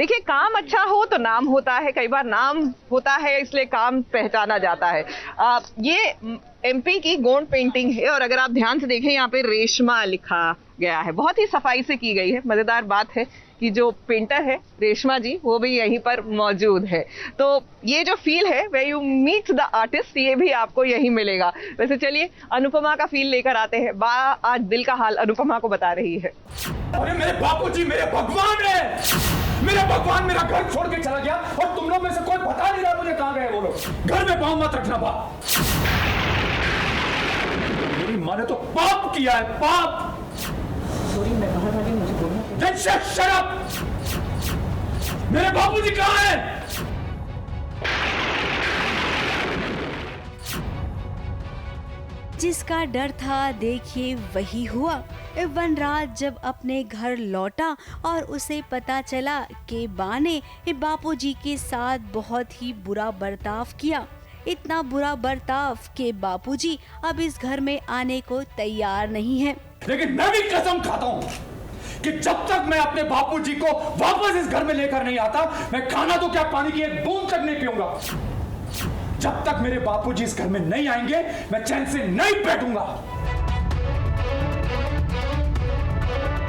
देखिए, काम अच्छा हो तो नाम होता है, कई बार नाम होता है इसलिए काम पहचाना जाता है। ये एमपी की गोंड पेंटिंग है और अगर आप ध्यान से देखें यहाँ पे रेशमा लिखा गया है, बहुत ही सफाई से की गई है। मजेदार बात है कि जो पेंटर है रेशमा जी वो भी यहीं पर मौजूद है। तो ये जो फील है way you meet the artist, ये भी आपको यहीं मिलेगा। वैसे चलिए अनुपमा का फील लेकर आते हैं। बा आज दिल का हाल अनुपमा को बता रही है। अरे मेरे बापूजी मेरे भगवान है, मेरा भगवान मेरा घर छोड़ के चला गया और तुम लोग में से कोई बता नहीं रहा मुझे कहां गए वो लोग। घर में पाँव मत रखना बाप, मेरी माँ ने तो पाप किया है, पाप। सॉरी, मैं बाहर आ गई, मुझे बोलना। Then shut up! मेरे बापूजी कहां हैं? जिसका डर था देखिए वही हुआ। वनराज जब अपने घर लौटा और उसे पता चला कि बा ने बापूजी के साथ बहुत ही बुरा बर्ताव किया, इतना बुरा बर्ताव कि बापूजी अब इस घर में आने को तैयार नहीं है। लेकिन मैं भी कसम खाता हूं कि जब तक मैं अपने बापूजी को वापस इस घर में लेकर नहीं आता, मैं खाना तो क्या पानी की एक बूंद तक नहीं पीऊंगा। जब तक मेरे बापूजी इस घर में नहीं आएंगे मैं चैन से नहीं बैठूंगा।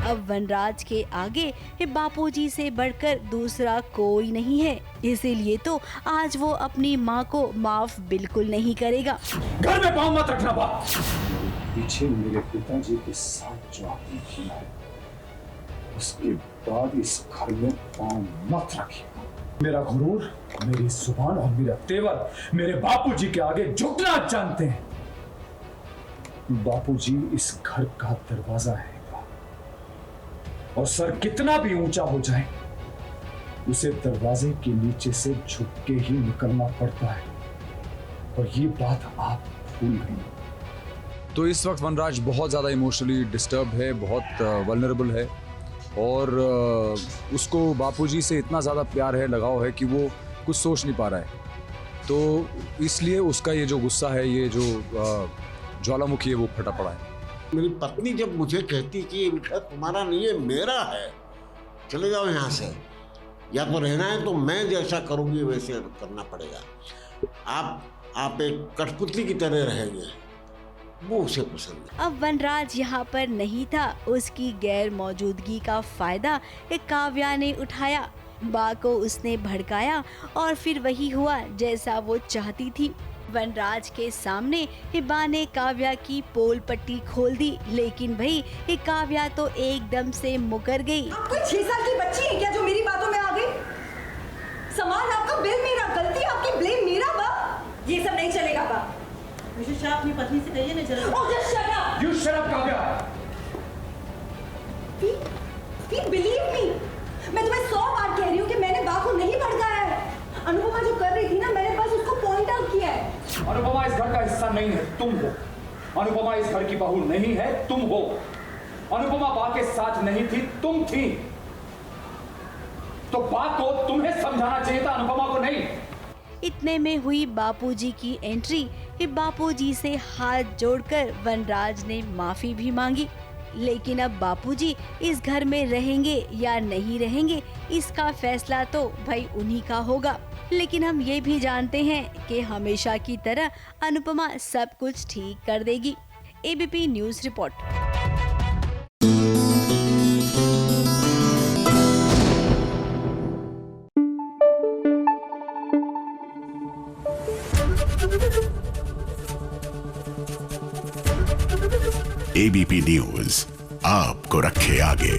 अब वनराज के आगे बापूजी से बढ़कर दूसरा कोई नहीं है, इसीलिए तो आज वो अपनी माँ को माफ बिल्कुल नहीं करेगा। घर में पाँव मत रखना बाप। पीछे मेरे पिताजी के साथ जो आपने किया है उसके बाद इस घर में पाँव मत रखिएगा। मेरा गुरूर, मेरी जुबान और मेरा तेवर मेरे बापूजी के आगे झुकना जानते हैं। बापूजी इस घर का दरवाजा है और सर कितना भी ऊंचा हो जाए उसे दरवाजे के नीचे से झुक के ही निकलना पड़ता है, और ये बात आप भूल गई। तो इस वक्त वनराज बहुत ज़्यादा इमोशनली डिस्टर्ब है, बहुत वल्नरेबल है और उसको बापूजी से इतना ज़्यादा प्यार है, लगाव है कि वो कुछ सोच नहीं पा रहा है। तो इसलिए उसका ये जो गुस्सा है, ये जो ज्वालामुखी है वो फटा पड़ा है। मेरी पत्नी जब मुझे कहती कि बेटा तुम्हारा नहीं है मेरा है, चले जाओ यहाँ से, या तो रहना है तो मैं जैसा करूँगी वैसे करना पड़ेगा। आप एक कठपुतली की तरह रहेंगे, वो उसे पसंद है। अब वनराज यहाँ पर नहीं था, उसकी गैर मौजूदगी का फायदा काव्या ने उठाया। बा को उसने भड़काया और फिर वही हुआ जैसा वो चाहती थी। वनराज के सामने बा ने काव्या की पोल पट्टी खोल दी, लेकिन भाई काव्या तो एकदम से मुकर गई। आप कोई 6 साल की बच्ची है क्या जो मेरी बातों में आ गई? सामान आपका, बिल मेरा, गलती आपकी, ब्लेम मेरा। बा ये सब नहीं चलेगा। बा विशेष अपनी पत्नी से कहिए नहीं चलेगा। Oh, just shut up! You shut up, Kavya. Believe me, मैं तुम्हें 100 बार कह रही हूँ कि मैंने बा को नहीं भड़काया है। अनुपमा जो कर रही थी ना, मैंने बस उसको पॉइंट आउट किया है। अनुपमा इस घर का हिस्सा नहीं है, तुम हो। अनुपमा इस घर की बहू नहीं है, तुम हो। अनुपमा बा के साथ नहीं थी, तुम थी। तो बात को तुम्हें समझाना चाहिए था, अनुपमा को नहीं। इतने में हुई बापूजी की एंट्री। बापूजी से हाथ जोड़कर वनराज ने माफी भी मांगी, लेकिन अब बापूजी इस घर में रहेंगे या नहीं रहेंगे इसका फैसला तो भाई उन्हीं का होगा। लेकिन हम ये भी जानते हैं कि हमेशा की तरह अनुपमा सब कुछ ठीक कर देगी। ABP news report. ABP news आपको रखे आगे।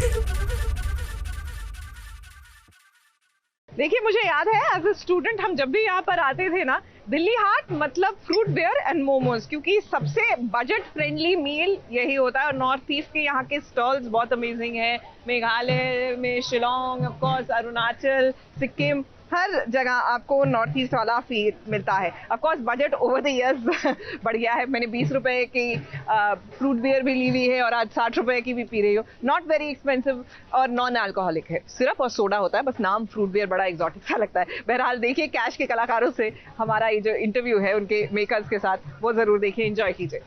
देखिए, मुझे याद है एज ए स्टूडेंट हम जब भी यहाँ पर आते थे ना, दिल्ली हाट मतलब फ्रूट बेयर एंड मोमोज, क्योंकि सबसे बजट फ्रेंडली मील यही होता है। और नॉर्थ ईस्ट के यहाँ के स्टॉल्स बहुत अमेजिंग हैं। मेघालय में शिलोंग, ऑफ कोर्स अरुणाचल, सिक्किम, हर जगह आपको नॉर्थ ईस्ट वाला फील मिलता है। Of course budget over the years बढ़ गया है। मैंने 20 रुपए की फ्रूट बियर भी ली हुई है और आज 60 रुपए की भी पी रही हूँ। नॉट वेरी एक्सपेंसिव और नॉन अल्कोहलिक है, सिर्फ और सोडा होता है, बस नाम फ्रूट बियर बड़ा एग्जॉटिक सा लगता है। बहरहाल देखिए, कैश के कलाकारों से हमारा ये जो इंटरव्यू है उनके मेकर्स के साथ, वो जरूर देखिए, एंजॉय कीजिए।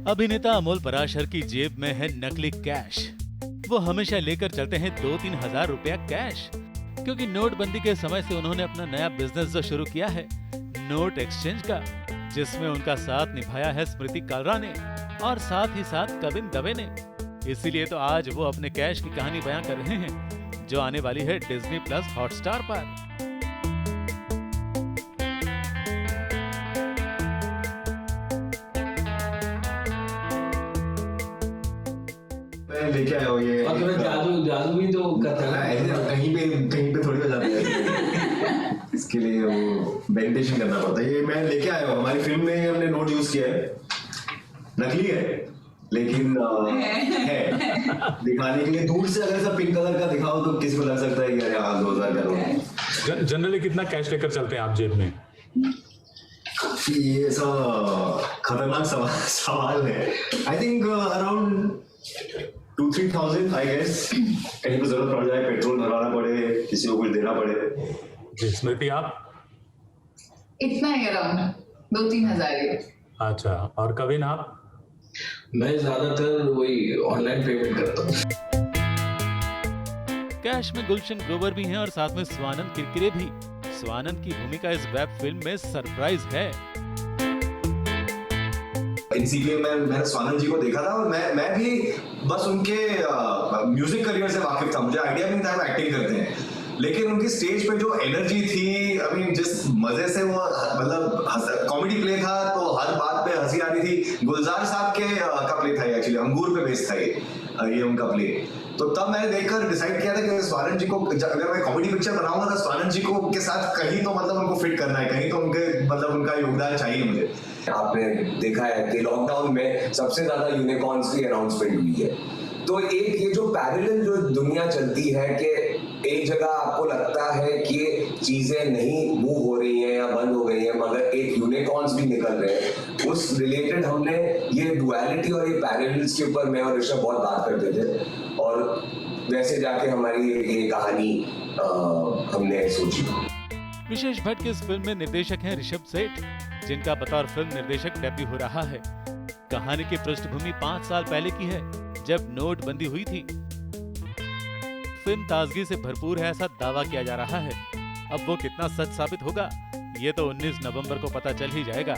अभिनेता अमोल पराशर की जेब में है नकली कैश। वो हमेशा लेकर चलते हैं 2-3 हजार रुपया कैश, क्योंकि नोटबंदी के समय से उन्होंने अपना नया बिजनेस जो शुरू किया है नोट एक्सचेंज का, जिसमें उनका साथ निभाया है स्मृति कालरा ने और साथ ही साथ कविन दवे ने। इसीलिए तो आज वो अपने कैश की कहानी बयां कर रहे हैं, जो आने वाली है डिज्नी प्लस हॉटस्टार पर। लेके आया हो ये और तुम्हें जादू भी तो करता है, कहीं पे थोड़ी हो जाता है। इसके लिए वो मेडिटेशन करना पड़ता है। ये मैं लेके आया हूँ, हमारी फिल्म में हमने नोट यूज किया है, नकली है लेकिन है दिखाने के लिए। दूर से अगर सब पिंक कलर का दिखाओ तो किसी को लग सकता है कि अरे हाँ 2000 का नोट। जनरली कितना कैश लेकर चलते हैं आप जेब में? ये ऐसा खतरनाक सवाल है। I think around 2-3,000 I guess. कहीं पर जरूरत पड़ जाए, पेट्रोल भरवाना पड़े, किसी को कुछ देना पड़े। जी स्मृति आप? इतना ही अराउंड 2-3 हजार। अच्छा, और कविन आप? मैं ज्यादातर वही ऑनलाइन पेमेंट करता हूँ। कैश में गुलशन ग्रोवर भी हैं और साथ में स्वानंद किरकिरे भी। स्वानंद की भूमिका इस वेब फिल्म में सरप्राइज है। इसीलिए मैंने स्वानंद जी को देखा था और मैं भी बस उनके म्यूजिक करियर से वाकिफ था। मुझे आइडिया भी नहीं था वो एक्टिंग करते हैं, लेकिन उनकी स्टेज पे जो एनर्जी थी, आई मीन जिस मजे से वो मतलब कॉमेडी प्ले था तो हर बात पे हंसी आ रही थी। गुलजार साहब के का प्ले था एक्चुअली, अंगूर पे बेस्ड था ये उनका प्ले। तो तब मैंने देखकर डिसाइड किया था कि स्वानंद जी को अगर मैं कॉमेडी पिक्चर बनाऊंगा तो स्वानंद जी को के साथ कहीं तो मतलब उनको फिट करना है, कहीं तो उनके मतलब उनका योगदान चाहिए मुझे। आपने देखा है कि लॉकडाउन में सबसे ज्यादा यूनिकॉर्न्स की अनाउंसमेंट हुई है। तो एक ये जो पैरेलल जो दुनिया चलती है कि एक जगह आपको लगता है कि चीजें नहीं मूव हो रही हैं या बंद हो गई हैं, मगर एक यूनिकॉर्न्स भी निकल रहे हैं, उस रिलेटेड हमने ये डुअलिटी और ये पैरेलल्स के ऊपर मैं और ऋषभ बहुत बात करते थे और वैसे जाके हमारी ये कहानी हमने सोची। विशेष भट्ट की इस फिल्म में निर्देशक हैं ऋषभ सेठ, जिनका बतौर फिल्म निर्देशक डेब्यू हो रहा है। कहानी की पृष्ठभूमि 5 साल पहले की है, जब नोटबंदी हुई थी। फिल्म ताजगी से भरपूर है ऐसा दावा किया जा रहा है। अब वो कितना सच साबित होगा ये तो 19 नवंबर को पता चल ही जाएगा।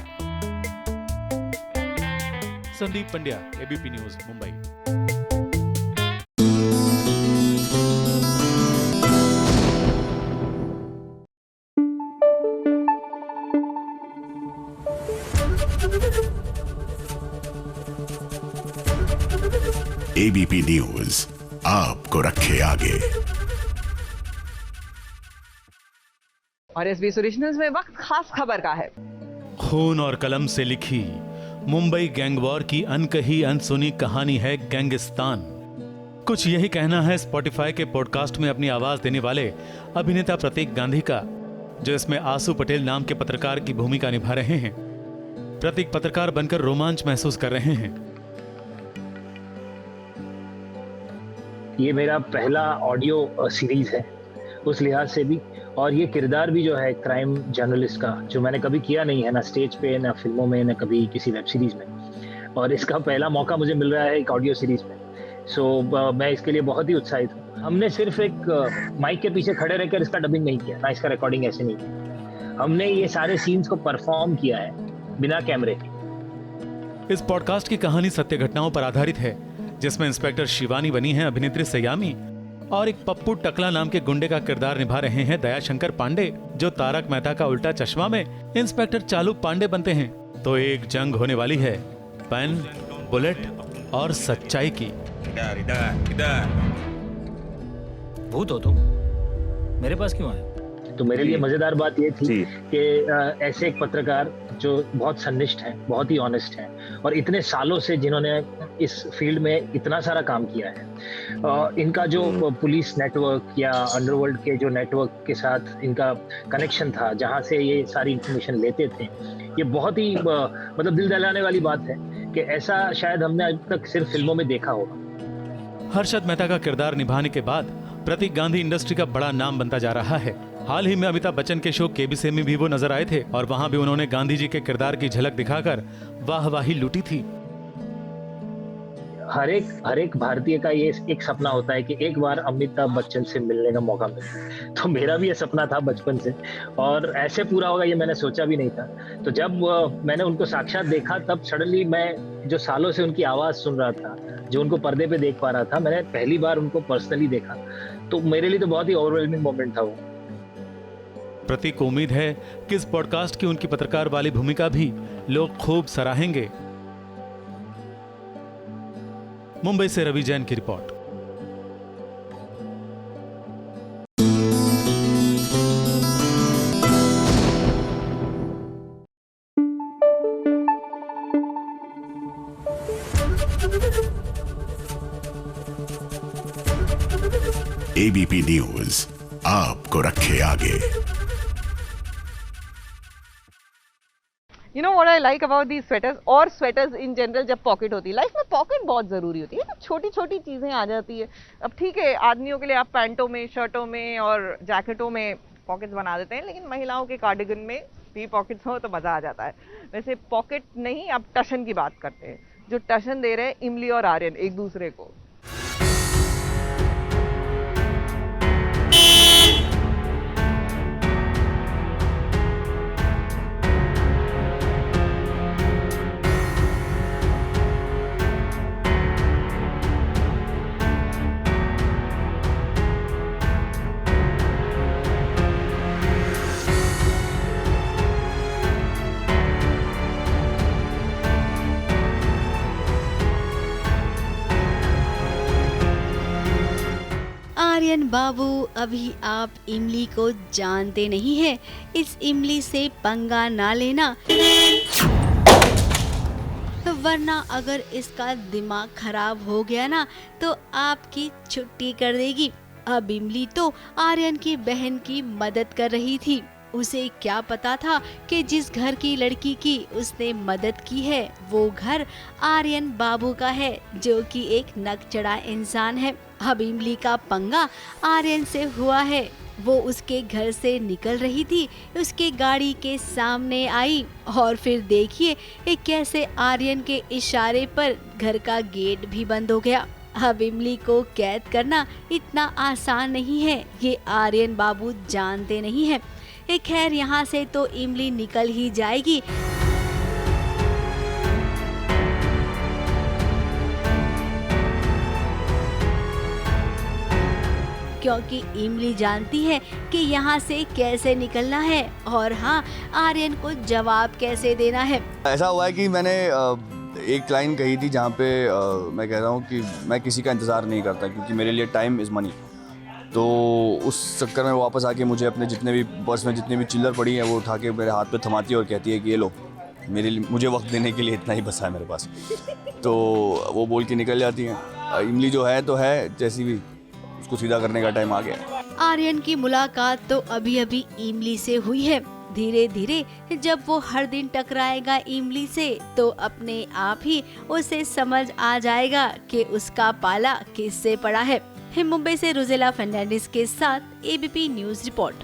Sandeep Pandya, ABP news, Mumbai. ABP news आपको रखे आगे। और एसबीएस ओरिजिनल्स में वक्त खास खबर का है। खून और कलम से लिखी मुंबई गैंग वॉर की अनकही अनसुनी कहानी है गैंगिस्तान। कुछ यही कहना है स्पॉटिफाई के पॉडकास्ट में अपनी आवाज देने वाले अभिनेता प्रतीक गांधी का, जो इसमें आसू पटेल नाम के पत्रकार की भूमिका निभा रहे हैं। प्रतीक पत्रकार बनकर रोमांच महसूस कर रहे हैं। ये मेरा पहला ऑडियो सीरीज है उस लिहाज से भी, और ये किरदार भी जो है क्राइम जर्नलिस्ट का, जो मैंने कभी किया नहीं है, ना स्टेज पे, ना फिल्मों में, ना कभी किसी वेब सीरीज में, और इसका पहला मौका मुझे मिल रहा है एक ऑडियो सीरीज में। सो मैं इसके लिए बहुत ही उत्साहित हूँ। हमने सिर्फ एक माइक के पीछे खड़े रहकर इसका डबिंग नहीं किया, ना इसका रिकॉर्डिंग ऐसे नहीं किया। हमने ये सारे सीन्स को परफॉर्म किया है बिना कैमरे के। इस पॉडकास्ट की कहानी सत्य घटनाओं पर आधारित है, जिसमें इंस्पेक्टर शिवानी बनी है अभिनेत्री सयामी, और एक पप्पू टकला नाम के गुंडे का किरदार निभा रहे हैं दयाशंकर पांडे, जो तारक मेहता का उल्टा चश्मा में इंस्पेक्टर चालू पांडे बनते हैं। तो एक जंग होने वाली है पेन, बुलेट और सच्चाई की। इधर भूत हो तुम, मेरे पास क्यों आए? तो मेरे लिए मजेदार बात ये थी कि ऐसे एक पत्रकार जो बहुत सन्निष्ठ हैं, बहुत ही ऑनेस्ट हैं, और इतने सालों से जिन्होंने इस फील्ड में इतना सारा काम किया है, इनका जो पुलिस नेटवर्क या अंडरवर्ल्ड के जो नेटवर्क के साथ इनका कनेक्शन था, जहां से ये सारी इंफॉर्मेशन लेते थे, ये बहुत ही मतलब दिल दहलाने वाली बात है कि ऐसा शायद हमने अब तक सिर्फ फिल्मों में देखा होगा। हर्षद मेहता का किरदार निभाने के बाद प्रतीक गांधी इंडस्ट्री का बड़ा नाम बनता जा रहा है। हाल ही में अमिताभ बच्चन के शो केबीसी में भी वो नजर आए थे, और वहां भी उन्होंने गांधी जी के किरदार की झलक दिखाकर वाहवाही लूटी थी। हर एक भारतीय का ये एक सपना होता है कि एक बार अमिताभ बच्चन से मिलने का मौका मिले। तो मेरा भी ये सपना था बचपन से, और ऐसे पूरा होगा ये मैंने सोचा भी नहीं था। तो जब मैंने उनको साक्षात देखा, तब सडनली मैं जो सालों से उनकी आवाज सुन रहा था, जो उनको पर्दे पे देख पा रहा था, मैंने पहली बार उनको पर्सनली देखा। तो मेरे लिए तो बहुत ही ओवरवेलमिंग मोमेंट था वो। प्रतीक को उम्मीद है कि इस पॉडकास्ट की उनकी पत्रकार वाली भूमिका भी लोग खूब सराहेंगे। मुंबई से रवि जैन की रिपोर्ट। एबीपी न्यूज आपको रखे आगे। You know what I like about these sweaters और sweaters in general, जब पॉकेट होती है, लाइफ में पॉकेट बहुत ज़रूरी होती है ना, छोटी छोटी चीज़ें आ जाती है। अब ठीक है, आदमियों के लिए आप पैंटों में, शर्टों में और जैकेटों में पॉकेट्स बना देते हैं, लेकिन महिलाओं के कार्डिगन में भी पॉकेट्स हो तो मज़ा आ जाता है। वैसे पॉकेट नहीं, अब टशन की बात करते हैं, जो टशन दे रहे हैं इमली और आर्यन एक दूसरे को। आर्यन बाबू, अभी आप इमली को जानते नहीं हैं। इस इमली से पंगा ना लेना, वरना अगर इसका दिमाग खराब हो गया ना तो आपकी छुट्टी कर देगी। अब इमली तो आर्यन की बहन की मदद कर रही थी। उसे क्या पता था कि जिस घर की लड़की की उसने मदद की है वो घर आर्यन बाबू का है, जो कि एक नकचढ़ा इंसान है। अब इमली का पंगा आर्यन से हुआ है। वो उसके घर से निकल रही थी, उसके गाड़ी के सामने आई और फिर देखिए कैसे आर्यन के इशारे पर घर का गेट भी बंद हो गया। अब इमली को कैद करना इतना आसान नहीं है, ये आर्यन बाबू जानते नहीं है। खैर, यहाँ से तो इमली निकल ही जाएगी। क्योंकि इमली जानती है कि यहाँ से कैसे निकलना है और हाँ, आर्यन को जवाब कैसे देना है। ऐसा हुआ है कि मैंने एक लाइन कही थी जहाँ पे मैं कह रहा हूँ कि मैं किसी का इंतज़ार नहीं करता, क्योंकि मेरे लिए टाइम इज़ मनी। तो उस चक्कर में वापस आके मुझे अपने जितने भी पर्स में जितनी भी चिल्लर पड़ी है वो उठा के मेरे हाथ पे थमाती है और कहती है कि ये लो, मुझे वक्त देने के लिए इतना ही बचा है मेरे पास। तो वो बोल के निकल जाती हैं। इमली जो है तो है, जैसी भी उसको सीधा करने का टाइम आ गया। आर्यन की मुलाकात तो अभी अभी इमली से हुई है। धीरे धीरे जब वो हर दिन टकराएगा इमली से तो अपने आप ही उसे समझ आ जाएगा कि उसका पाला किससे पड़ा है। मुंबई से रुजेला फर्नांडिस के साथ ABP news report.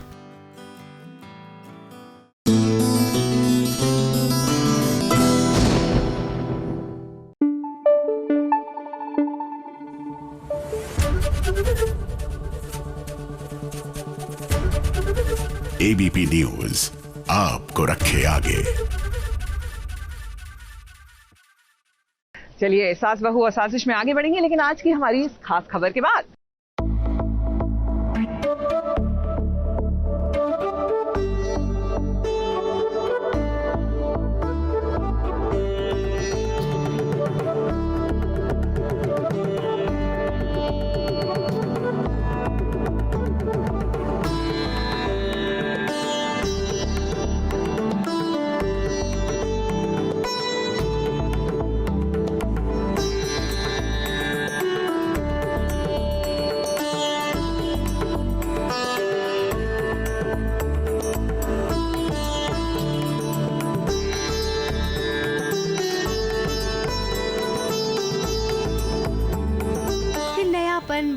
ABP news आपको रखे आगे। चलिए, सास बहू और साजिश में आगे बढ़ेंगे, लेकिन आज की हमारी इस खास खबर के बाद।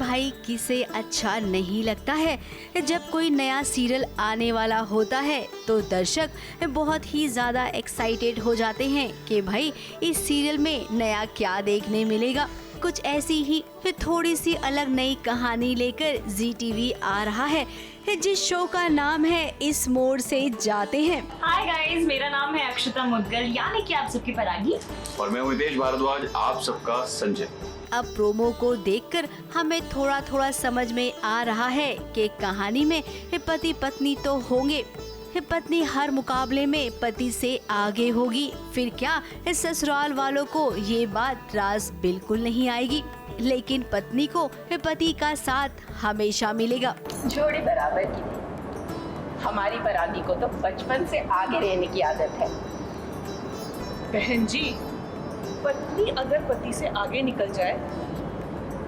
भाई किसे अच्छा नहीं लगता है। जब कोई नया सीरियल आने वाला होता है तो दर्शक बहुत ही ज़्यादा एक्साइटेड हो जाते हैं कि भाई इस सीरियल में नया क्या देखने मिलेगा। कुछ ऐसी ही फिर थोड़ी सी अलग नई कहानी लेकर ZTV आ रहा है, जिस शो का नाम है इस मोड़ से जाते हैं। हाय गाइस, मेरा नाम है अक्षता मुद्गल, यानी कि आप सबकी परागी, और मैं हितेश भारद्वाज, आप सबका संजय। अब प्रोमो को देखकर हमें थोड़ा थोड़ा समझ में आ रहा है कि कहानी में पति पत्नी तो होंगे, पत्नी हर मुकाबले में पति से आगे होगी। फिर क्या इस ससुराल वालों को ये बात राज बिल्कुल नहीं आएगी, लेकिन पत्नी को पति का साथ हमेशा मिलेगा। जोड़ी बराबर की हमारी परागी को तो बचपन से आगे रहने की आदत है। बहन जी, पत्नी अगर पति से आगे निकल जाए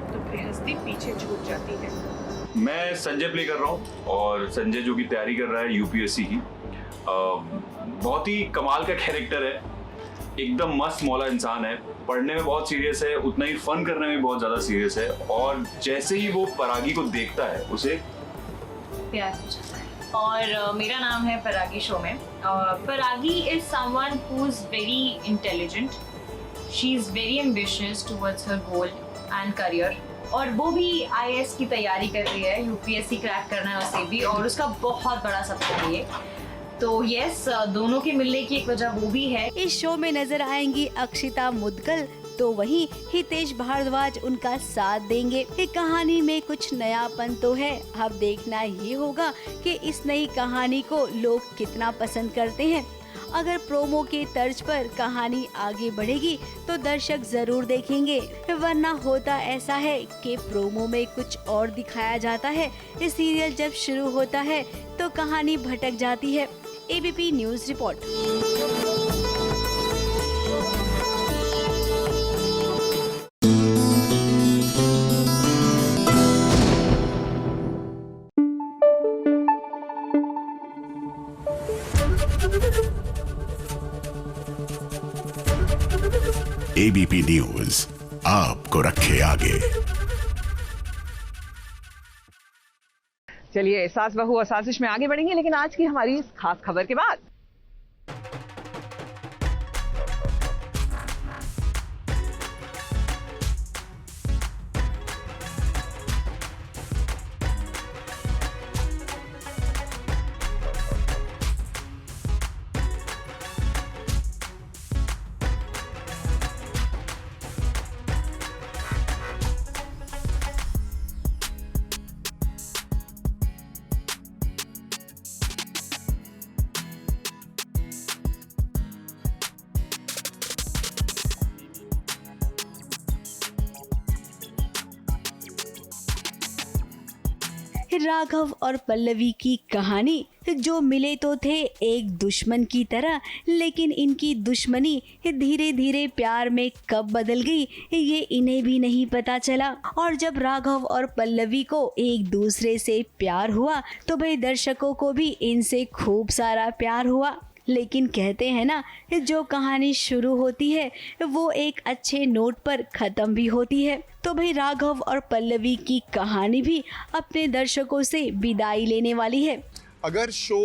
तो गृहस्थी पीछे छूट जाती है। मैं संजय प्ले कर रहा हूँ और संजय जो की तैयारी कर रहा है यूपीएससी की। बहुत ही कमाल का कैरेक्टर है, एकदम मस्त मौला इंसान है, पढ़ने में बहुत सीरियस है, उतना ही फन करने में बहुत ज्यादा सीरियस है, और जैसे ही वो परागी को देखता है उसे प्यार हो जाता है। और मेरा नाम है परागी शो में। परागी is someone who is very intelligent, she is very ambitious towards her goal and career, और वो भी IAS की तैयारी कर रही है, यूपीएससी क्रैक करना है उसे भी, और उसका बहुत बड़ा सपना है ये। तो यस, दोनों के मिलने की एक वजह वो भी है। इस शो में नजर आएंगी अक्षिता मुद्गल, तो वहीं हितेश भारद्वाज उनका साथ देंगे। ये कहानी में कुछ नयापन तो है, अब देखना ये होगा कि इस नई कहानी को लोग कितना पसंद करते हैं। अगर प्रोमो के तर्ज पर कहानी आगे बढ़ेगी तो दर्शक जरूर देखेंगे, वरना होता ऐसा है कि प्रोमो में कुछ और दिखाया जाता है। ये सीरियल जब शुरू होता है तो कहानी भटक जाती है। ABP news report. ABP news आपको रखे आगे। चलिए, सास बहू और साजिश में आगे बढ़ेंगे, लेकिन आज की हमारी इस खास खबर के बाद। राघव और पल्लवी की कहानी, जो मिले तो थे एक दुश्मन की तरह, लेकिन इनकी दुश्मनी धीरे धीरे प्यार में कब बदल गई ये इन्हें भी नहीं पता चला। और जब राघव और पल्लवी को एक दूसरे से प्यार हुआ तो भाई दर्शकों को भी इनसे खूब सारा प्यार हुआ। लेकिन कहते हैं ना, जो कहानी शुरू होती है वो एक अच्छे नोट पर खत्म भी होती है। तो भाई राघव और पल्लवी की कहानी भी अपने दर्शकों से विदाई लेने वाली है। अगर शो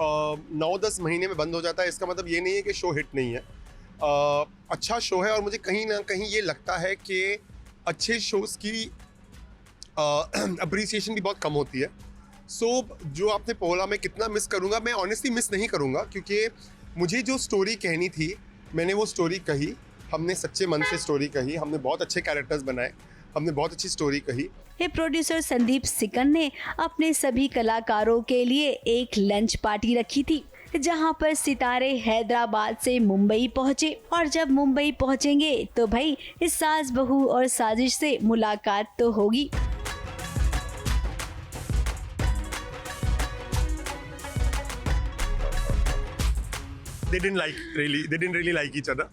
9-10 महीने में बंद हो जाता है, इसका मतलब ये नहीं है कि शो हिट नहीं है। अच्छा शो है, और मुझे कहीं ना कहीं ये लगता है कि अच्छे शोज़ की अप्रिसिएशन भी बहुत कम होती है। जो आपने बोला मैं कितना मिस करूँगा, मैं ऑनेस्टली मिस नहीं करूँगा, क्योंकि मुझे जो स्टोरी कहनी थी मैंने वो स्टोरी कही। हमने सच्चे मन से स्टोरी कही, हमने बहुत अच्छे कैरेक्टर्स बनाए, हमने बहुत अच्छी स्टोरी कही। प्रोड्यूसर संदीप सिकन ने अपने सभी कलाकारों के लिए एक लंच पार्टी रखी थी, जहां पर सितारे हैदराबाद से मुंबई पहुंचे। और जब मुंबई पहुंचेंगे तो भाई इस सास बहू और साजिश से मुलाकात तो होगी। They didn't really like each other,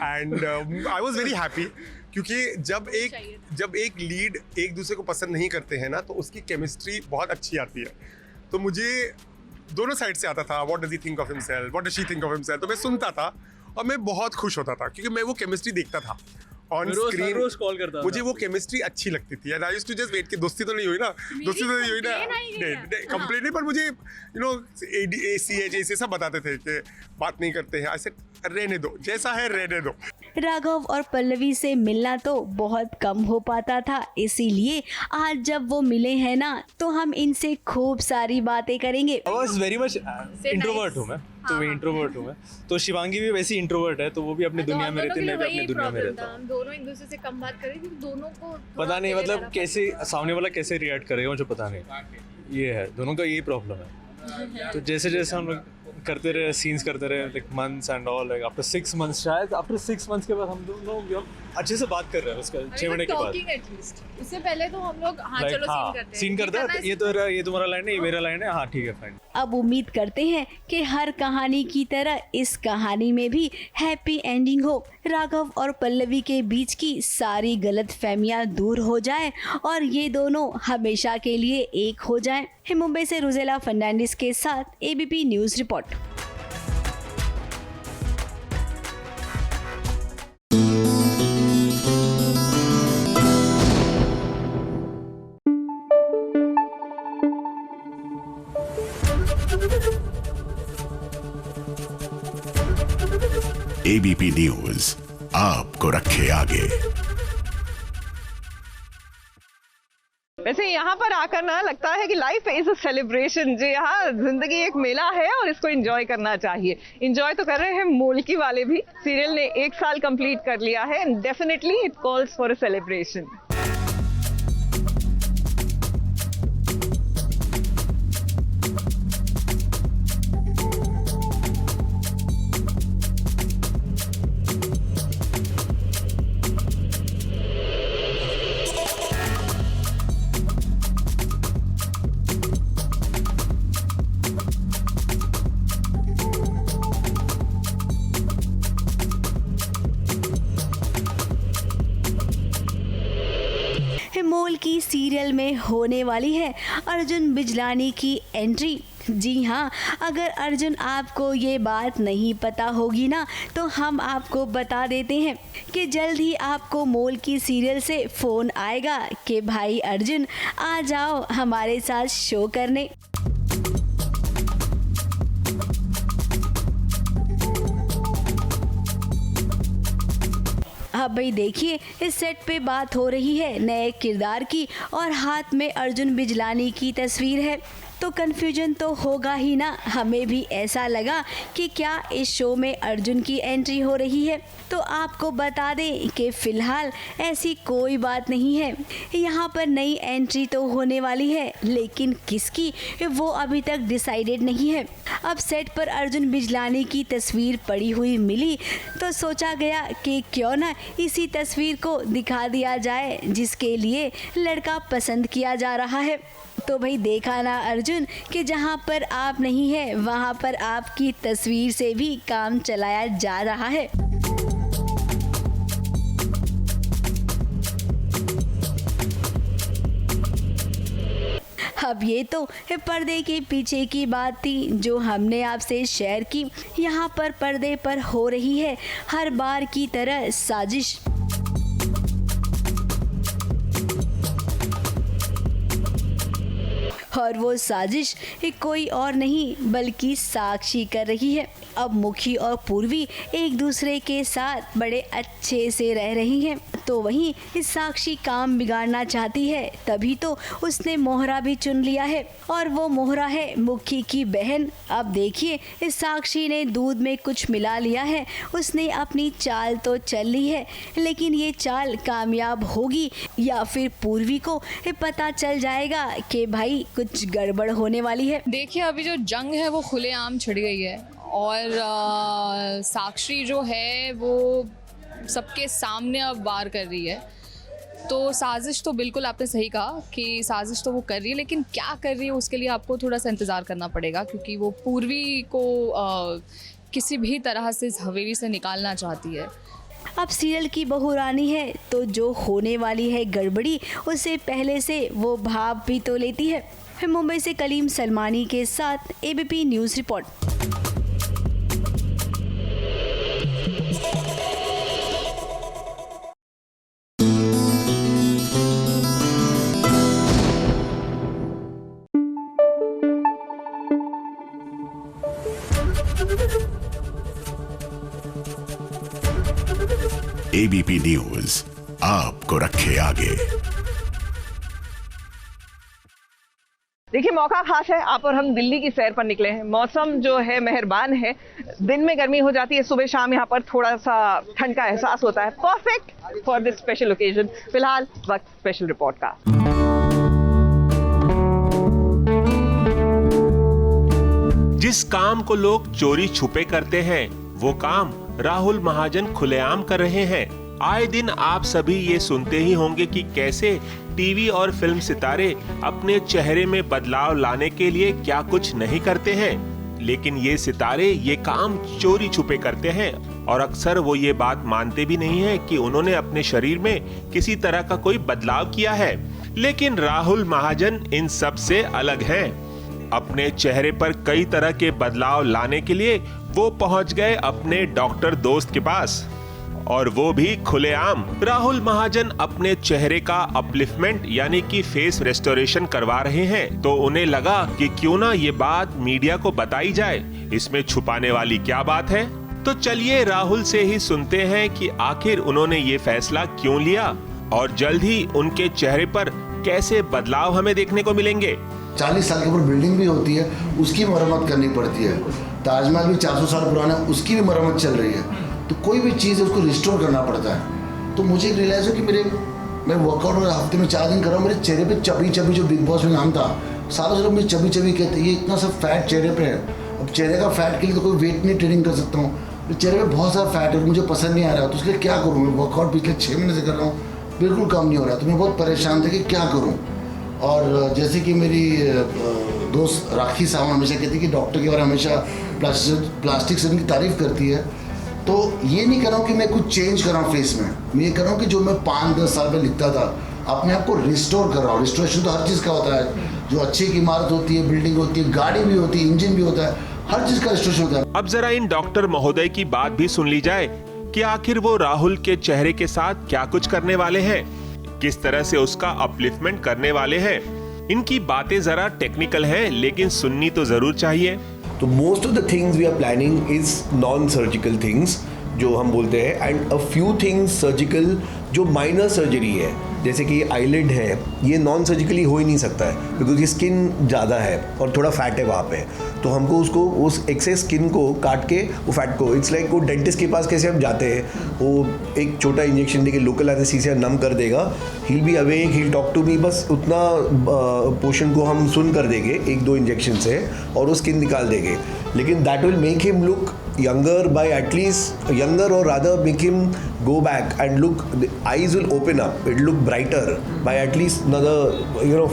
and I was very happy, क्योंकि जब एक लीड एक दूसरे को पसंद नहीं करते हैं ना, तो उसकी केमिस्ट्री बहुत अच्छी आती है। तो मुझे दोनों साइड से आता था, what does he think of himself, what does she think of himself, तो मैं सुनता था और मैं बहुत खुश होता था, क्योंकि मैं वो केमिस्ट्री देखता था। ऑन स्क्रीन रोज कॉल करता था। मुझे वो केमिस्ट्री अच्छी लगती थी and I used to just wait कि दोस्ती तो नहीं हुई ना, दोस्ती तो नहीं हुई ना, कंप्लेन नहीं, पर मुझे ACH ऐसे सब बताते थे कि बात नहीं करते हैं, ऐसे रहने दो, जैसा है रहने दो। राघव और पल्लवी से मिलना तो बहुत कम हो पाता था, इसीलिए आज जब वो मिले हैं ना तो हम इनसे खूब सारी बातें करेंगे। I was very much introvert हूँ मैं, तो मैं इंट्रोवर्ट हूँ मैं, तो शिवांगी भी वैसी इंट्रोवर्ट है, तो वो भी अपनी दुनिया में रहती है, मैं भी अपनी दुनिया में रहता हूँ। हम दोनों एक दूसरे से कम बात करें क्योंकि दोनों को पता नहीं मतलब कैसे सामने वाला कैसे रिएक्ट करेगा मुझे पता नहीं, ये है दोनों का यही प्रॉब्लम है। तो जैसे जैसे हम लोग करते रहे, सीन्स करते रहे, like months and all, like after 6 months, शायद आफ्टर 6 months के बाद हम दोनों अच्छे से बात कर रहे हैं उसका 6 महीने के बाद। उससे पहले तो हम लोग सीन करते हैं, ये तुम्हारा लाइन है, ये मेरा लाइन है, हाँ ठीक है फाइन। अब उम्मीद करते हैं कि हर कहानी की तरह इस कहानी में भी हैप्पी एंडिंग हो, राघव और पल्लवी के बीच की सारी गलतफहमियां दूर हो जाए और ये दोनों हमेशा के लिए एक हो जाएं। मुंबई से रुजेला फर्नांडिस के साथ ABP news report. ABP news आपको रखे आगे। वैसे यहाँ पर आकर ना लगता है कि लाइफ इज अ सेलिब्रेशन, जो यहाँ जिंदगी एक मेला है और इसको एंजॉय करना चाहिए। एंजॉय तो कर रहे हैं मोलकी वाले भी। सीरियल ने 1 साल कंप्लीट कर लिया है and definitely it calls for a celebration. मोल की सीरियल में होने वाली है अर्जुन बिजलानी की एंट्री। जी हाँ, अगर अर्जुन आपको ये बात नहीं पता होगी ना तो हम आपको बता देते हैं कि जल्द ही आपको मोल की सीरियल से फ़ोन आएगा कि भाई अर्जुन आ जाओ हमारे साथ शो करने। अब भाई देखिए, इस सेट पे बात हो रही है नए किरदार की और हाथ में अर्जुन बिजलानी की तस्वीर है, तो कन्फ्यूजन तो होगा ही ना। हमें भी ऐसा लगा कि क्या इस शो में अर्जुन की एंट्री हो रही है, तो आपको बता दें कि फ़िलहाल ऐसी कोई बात नहीं है। यहाँ पर नई एंट्री तो होने वाली है, लेकिन किसकी वो अभी तक डिसाइडेड नहीं है। अब सेट पर अर्जुन बिजलानी की तस्वीर पड़ी हुई मिली तो सोचा गया कि क्यों ना इसी तस्वीर को दिखा दिया जाए जिसके लिए लड़का पसंद किया जा रहा है। तो भाई देखा ना अर्जुन कि जहाँ पर आप नहीं है वहाँ पर आपकी तस्वीर से भी काम चलाया जा रहा है। अब ये तो पर्दे के पीछे की बात थी जो हमने आपसे शेयर की। यहाँ पर पर्दे पर हो रही है हर बार की तरह साजिश। और वो साजिश कोई और नहीं बल्कि साक्षी कर रही है। अब मुखी और पूर्वी एक दूसरे के साथ बड़े अच्छे से रह रही हैं, तो वहीं इस साक्षी काम बिगाड़ना चाहती है, तभी तो उसने मोहरा भी चुन लिया है और वो मोहरा है मुखी की बहन। अब देखिए, इस साक्षी ने दूध में कुछ मिला लिया है, उसने अपनी चाल तो चल ली है, लेकिन ये चाल कामयाब होगी या फिर पूर्वी को पता चल जाएगा कि भाई कुछ गड़बड़ होने वाली है। देखिए, अभी जो जंग है वो खुलेआम छिड़ गई है और साक्षी जो है वो सबके सामने अब वार कर रही है। तो साजिश तो बिल्कुल आपने सही कहा कि साजिश तो वो कर रही है, लेकिन क्या कर रही है उसके लिए आपको थोड़ा सा इंतज़ार करना पड़ेगा, क्योंकि वो पूर्वी को किसी भी तरह से इस हवेली से निकालना चाहती है। अब सीरियल की बहू रानी है तो जो होने वाली है गड़बड़ी उसे पहले से वो भाप भी तो लेती है। मुंबई से कलीम सलमानी के साथ ABP news report. ABP news आपको रखे आगे। देखिए, मौका खास है, आप और हम दिल्ली की सैर पर निकले हैं। मौसम जो है मेहरबान है, दिन में गर्मी हो जाती है, सुबह शाम यहाँ पर थोड़ा सा ठंड का एहसास होता है। Perfect for this special occasion. फिलहाल वक्त स्पेशल रिपोर्ट का। जिस काम को लोग चोरी छुपे करते हैं, वो काम राहुल महाजन खुलेआम कर रहे हैं। आए दिन आप सभी ये सुनते ही होंगे कि कैसे टीवी और फिल्म सितारे अपने चेहरे में बदलाव लाने के लिए क्या कुछ नहीं करते हैं, लेकिन ये सितारे ये काम चोरी छुपे करते हैं और अक्सर वो ये बात मानते भी नहीं है कि उन्होंने अपने शरीर में किसी तरह का कोई बदलाव किया है। लेकिन राहुल महाजन इन सब से अलग हैं। अपने चेहरे पर कई तरह के बदलाव लाने के लिए वो पहुंच गए अपने डॉक्टर दोस्त के पास, और वो भी खुलेआम। राहुल महाजन अपने चेहरे का अपलिफ्टमेंट यानी कि फेस रेस्टोरेशन करवा रहे हैं, तो उन्हें लगा कि क्यों ना ये बात मीडिया को बताई जाए, इसमें छुपाने वाली क्या बात है। तो चलिए राहुल से ही सुनते हैं कि आखिर उन्होंने ये फैसला क्यों लिया और जल्द ही उनके चेहरे पर कैसे बदलाव हमें देखने को मिलेंगे। 40 साल के ऊपर बिल्डिंग भी होती है, उसकी मरम्मत करनी पड़ती है। ताजमहल भी 400 साल पुराना है, उसकी भी मरम्मत चल रही है। तो कोई भी चीज़ है उसको रिस्टोर करना पड़ता है। तो मुझे रियलाइज़ हो कि मैं वर्कआउट हफ्ते में 4 दिन कर रहा हूँ, मेरे चेहरे पे चबी चबी, जो बिग बॉस में नाम था, सालों से लोग मुझे चबी चबी कहते हैं। ये इतना सब फैट चेहरे पे है। अब चेहरे का फैट के लिए तो कोई वेट नहीं ट्रेनिंग कर सकता हूँ। तो चेहरे पे बहुत सारा फैट है, मुझे पसंद नहीं आ रहा, तो उसके लिए क्या करूँ। मैं वर्कआउट पिछले 6 महीने से कर रहा हूँ, बिल्कुल कम नहीं हो रहा। तो मैं बहुत परेशान था कि क्या करूँ। और जैसे कि मेरी दोस्त राखी साहब हमेशा कहती है कि डॉक्टर के बारे में हमेशा प्लास्टिक सर्जन की तारीफ करती है। तो ये नहीं कर रहा हूँ कि मैं कुछ चेंज कर रहा हूँ फेस में, मैं ये कर रहा हूँ कि जो मैं 5-10 साल पहले लिखता था, अपने आप को रिस्टोर कर रहा हूँ। रिस्टोरेशन तो हर चीज़ का होता है, जो अच्छी की इमारत होती है, बिल्डिंग होती है, गाड़ी भी होती है, इंजन भी होता है, हर चीज़ का रिस्टोरेशन होता है। अब जरा इन डॉक्टर महोदय की बात भी सुन ली जाए कि आखिर वो राहुल के चेहरे के साथ क्या कुछ करने वाले हैं, किस तरह से उसका अपलिफ्टमेंट करने वाले हैं। इनकी बातें जरा टेक्निकल हैं, लेकिन सुननी तो जरूर चाहिए। तो most of the things we are planning is non surgical things, जो हम बोलते हैं, and a few things surgical, जो माइनर सर्जरी है, जैसे कि आईलिड है, ये नॉन सर्जिकली हो ही नहीं सकता है बिकॉज ये स्किन ज़्यादा है और थोड़ा फैट है वहाँ पे। तो हमको उसको उस एक्सेस स्किन को काट के वो फैट को, इट्स लाइक वो डेंटिस्ट के पास कैसे हम जाते हैं, वो एक छोटा इंजेक्शन देके लोकल एनेस्थीसिया नम कर देगा, he will be awake, he will talk to me, बस उतना पोर्शन को हम सुन कर देंगे 1-2 इंजेक्शन से और वो स्किन निकाल देंगे। लेकिन that will make him look younger by at least younger, or rather make him go back and look, the eyes will open up, it look brighter by at least another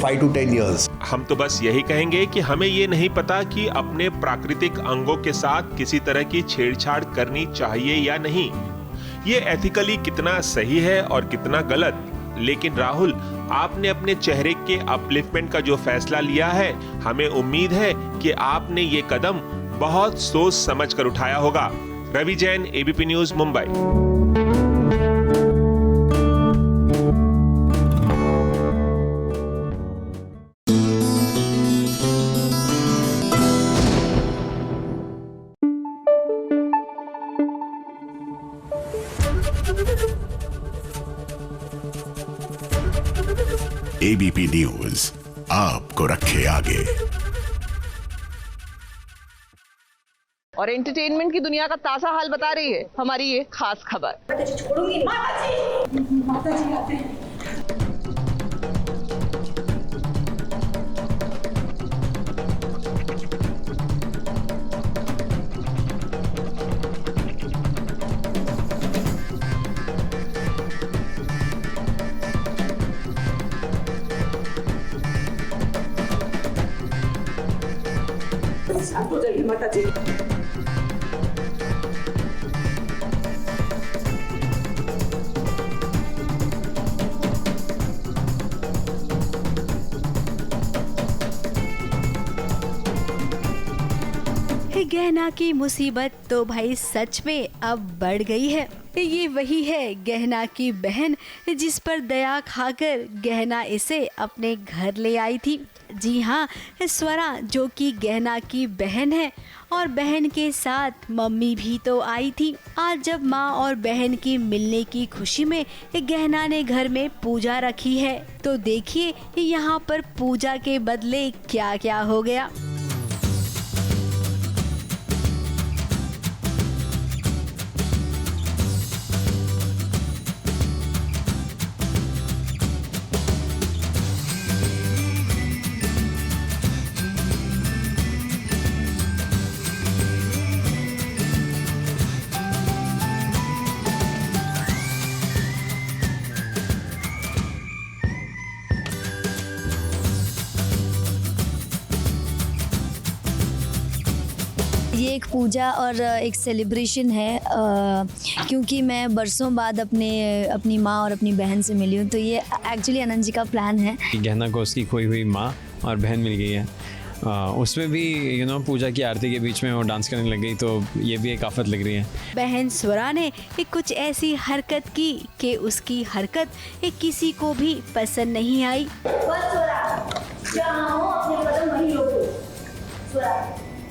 5 to 10 years. हम तो बस यही कहेंगे कि हमें ये नहीं पता कि अपने प्राकृतिक अंगों के साथ किसी तरह की छेड़छाड़ करनी चाहिए या नहीं, ये एथिकली कितना सही है और कितना गलत। लेकिन राहुल, आपने अपने चेहरे के अपलिफ्टमेंट का जो फैसला लिया है, हमें उम्मीद है कि आपने ये कदम बहुत सोच समझ कर उठाया होगा। Ravi Jain, ABP news, Mumbai. ABP news आपको रखे आगे। और एंटरटेनमेंट की दुनिया का ताजा हाल बता रही है हमारी ये खास खबर। छोड़ूंगी माता जी आते हैं। माता जी, गहना की मुसीबत तो भाई सच में अब बढ़ गई है। ये वही है गहना की बहन जिस पर दया खाकर गहना इसे अपने घर ले आई थी। जी हाँ, स्वरा जो कि गहना की बहन है और बहन के साथ मम्मी भी तो आई थी। आज जब माँ और बहन की मिलने की खुशी में गहना ने घर में पूजा रखी है तो देखिए यहाँ पर पूजा के बदले क्या क्या हो गया। ये एक पूजा और एक सेलिब्रेशन है क्योंकि मैं बरसों बाद अपनी माँ और अपनी बहन से मिली हूँ, तो ये एक्चुअली आनंद जी का प्लान है। गहना को उसकी खोई हुई माँ और बहन मिल गई है, उसमें भी पूजा की आरती के बीच में वो डांस करने लग गई, तो ये भी एक आफत लग रही है। बहन स्वरा ने कुछ ऐसी हरकत की कि उसकी हरकत किसी को भी पसंद नहीं आई।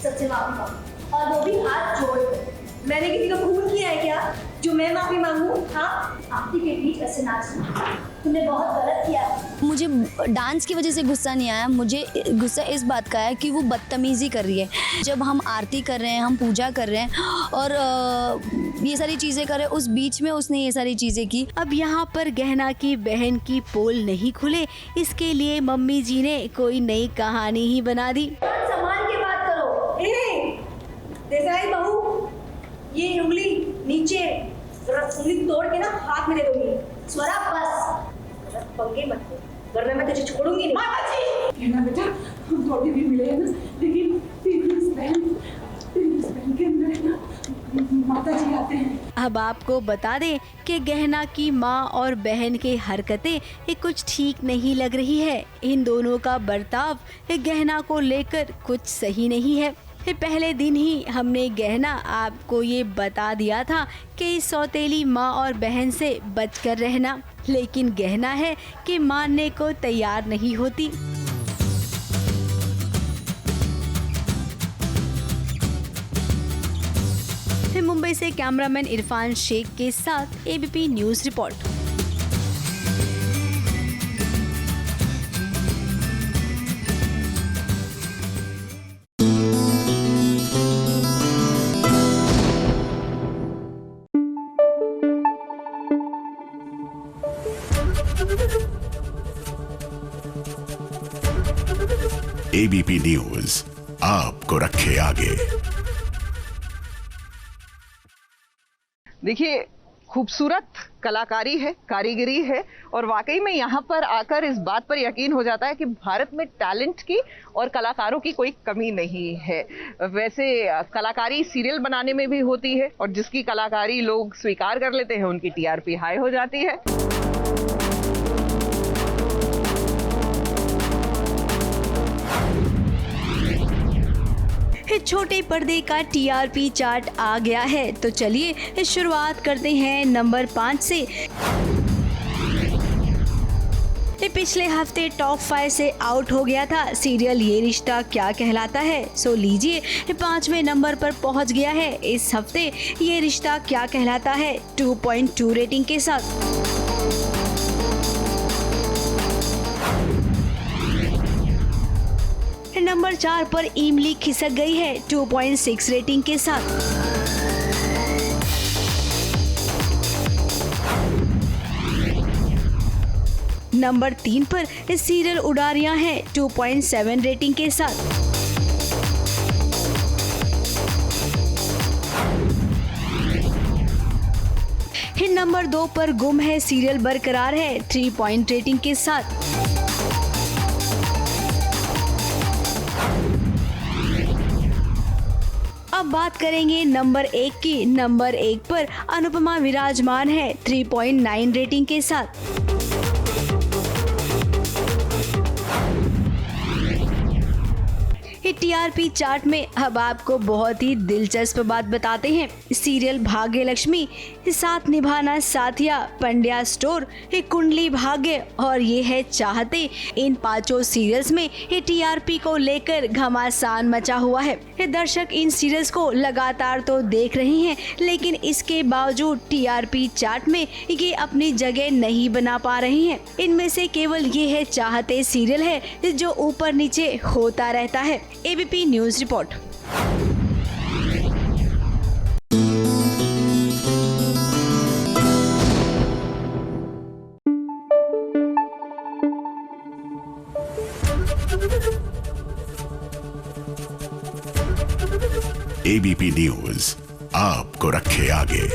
सबसे माफी मांगो और वो भी हाथ जोड़कर। मैंने किसी का खून किया है क्या जो मैं माफी मांगू? हाँ, आपके के बीच ऐसे नाचना तुमने बहुत गलत किया। मुझे डांस की वजह से गुस्सा नहीं आया, मुझे गुस्सा इस बात का है कि वो बदतमीजी कर रही है। जब हम आरती कर रहे हैं, हम पूजा कर रहे हैं और ये सारी चीजें कर रहे हैं, उस बीच में उसने ये सारी चीजें की। अब यहाँ पर गहना की बहन की पोल नहीं खुले, इसके लिए मम्मी जी ने कोई नई कहानी ही बना दी। सम्मान की बात करो। देसाई बहू, ये उंगली नीचे, उंगली तोड़ के ना हाथ में दे दूंगी। स्वरा बस पंगे मत लो, वरना मैं तुझे छोड़ूंगी नहीं। माता जी, कहना बेटा हम तो अभी भी मिले हैं ना, लेकिन तेरी इस बहन के अंदर ना माता जी आते हैं। अब आपको बता दें कि गहना की माँ और बहन की हरकतें कुछ ठीक नहीं लग रही है। इन दोनों का बर्ताव गहना को लेकर कुछ सही नहीं है। पहले दिन ही हमने गहना आपको ये बता दिया था कि इस सौतेली माँ और बहन से बचकर रहना, लेकिन गहना है कि मानने को तैयार नहीं होती। मुंबई से कैमरामैन इरफान शेख के साथ ABP news report. ABP news आपको रखे आगे। देखिए, खूबसूरत कलाकारी है, कारीगरी है और वाकई में यहाँ पर आकर इस बात पर यकीन हो जाता है कि भारत में टैलेंट की और कलाकारों की कोई कमी नहीं है। वैसे कलाकारी सीरियल बनाने में भी होती है और जिसकी कलाकारी लोग स्वीकार कर लेते हैं उनकी टीआरपी हाई हो जाती है। छोटे पर्दे का टीआरपी चार्ट आ गया है, तो चलिए शुरुआत करते हैं नंबर 5 से। पिछले हफ्ते टॉप 5 से आउट हो गया था सीरियल ये रिश्ता क्या कहलाता है। सो लीजिए 5वें नंबर पर पहुंच गया है इस हफ्ते ये रिश्ता क्या कहलाता है 2.2 रेटिंग के साथ। नंबर 4 पर इमली खिसक गई है 2.6 रेटिंग के साथ। नंबर 3 पर सीरियल उडारियां हैं 2.7 रेटिंग के साथ। नंबर 2 पर गुम है सीरियल बरकरार है 3 पॉइंट रेटिंग के साथ। अब बात करेंगे नंबर 1 की। नंबर 1 पर अनुपमा विराजमान है 3.9 रेटिंग के साथ। ये टीआरपी चार्ट में अब आपको बहुत ही दिलचस्प बात बताते हैं। सीरियल भाग्य लक्ष्मी, साथ निभाना साथिया, पंड्या स्टोर, कुंडली भाग्य और ये है चाहते, इन पांचों सीरियल्स में ये टीआरपी को लेकर घमासान मचा हुआ है। ये दर्शक इन सीरियल्स को लगातार तो देख रहे हैं, लेकिन इसके बावजूद टीआरपी चार्ट में ये अपनी जगह नहीं बना पा रहे हैं। इनमें से केवल ये है चाहते सीरियल है जो ऊपर नीचे होता रहता है। ABP news report. ABP news आपको रखे आगे।